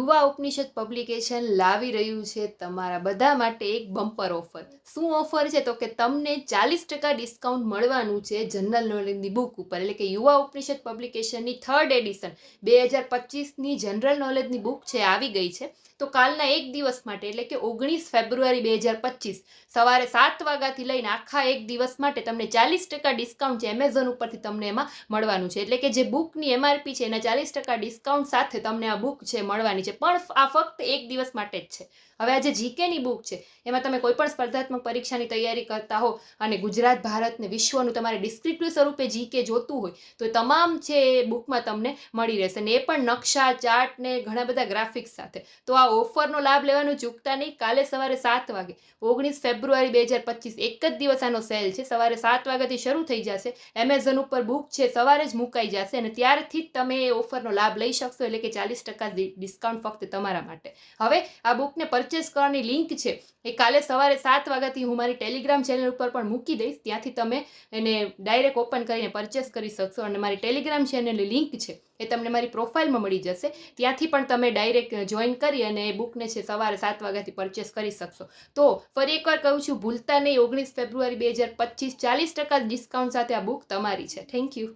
યુવા ઉપનિષદ પબ્લિકેશન લાવી રહ્યું છે તમારા બધા માટે એક બમ્પર ઓફર. શું ઓફર છે? તો કે તમને 40% ડિસ્કાઉન્ટ મળવાનું છે જનરલ નોલેજની બુક ઉપર. એટલે કે યુવા ઉપનિષદ પબ્લિકેશનની 3rd એડિશન 2025ની જનરલ નોલેજની બુક છે આવી ગઈ છે. તો કાલના એક દિવસ માટે એટલે કે 19 ફેબ્રુઆરી 2025 સવારે 7 વાગ્યાથી લઈને આખા એક દિવસ માટે તમને 40% ડિસ્કાઉન્ટ છે એમેઝોન ઉપરથી તમને એમાં મળવાનું છે. એટલે કે જે બુકની એમઆરપી છે એના 40% ડિસ્કાઉન્ટ સાથે તમને આ બુક છે મળવાની છે, પણ આ ફક્ત એક દિવસ માટે જ છે. હવે આ જે જીકેની બુક છે એમાં તમે કોઈ પણ સ્પર્ધાત્મક પરીક્ષાની તૈયારી કરતા હો અને ગુજરાત, ભારત ને વિશ્વનું તમારે ડિસ્ક્રિપ્ટિવ સ્વરૂપે જીકે જોતું હોય તો તમામ છે એ બુકમાં તમને મળી રહેશે, ને એ પણ નકશા, ચાર્ટ ને ઘણા બધા ગ્રાફિક્સ સાથે. તો આ ઓફરનો લાભ લેવાનું ચૂકતા નહીં. કાલે સવારે 7 વાગે 19 ફેબ્રુઆરી 2025 એક જ દિવસ આનો સેલ છે. સવારે 7 વાગ્યાથી શરૂ થઈ જશે. એમેઝોન ઉપર બુક છે સવારે જ મુકાઈ જશે અને ત્યારથી જ તમે એ ઓફરનો લાભ લઈ શકશો. એટલે કે 40% ડિસ્કાઉન્ટ ફક્ત તમારા માટે. હવે આ બુકને પરચેસ કરવાની લિંક છે એ કાલે સવારે 7 વાગ્યાથી હું મારી ટેલિગ્રામ ચેનલ ઉપર પણ મૂકી દઈશ. ત્યાંથી તમે એને ડાયરેક્ટ ઓપન કરીને પરચેસ કરી શકશો અને મારી ટેલિગ્રામ ચેનલની લિંક છે એ તમને મારી પ્રોફાઇલમાં મળી જશે. ત્યાંથી પણ તમે ડાયરેક્ટ જોઈન કરી અને એ બુકને છે સવારે 7 વાગ્યાથી પરચેસ કરી શકશો. તો ફરી એકવાર કહું છું, ભૂલતા નહીં, 19 ફેબ્રુઆરી 2025 40% ડિસ્કાઉન્ટ સાથે આ બુક તમારી છે. Thank you.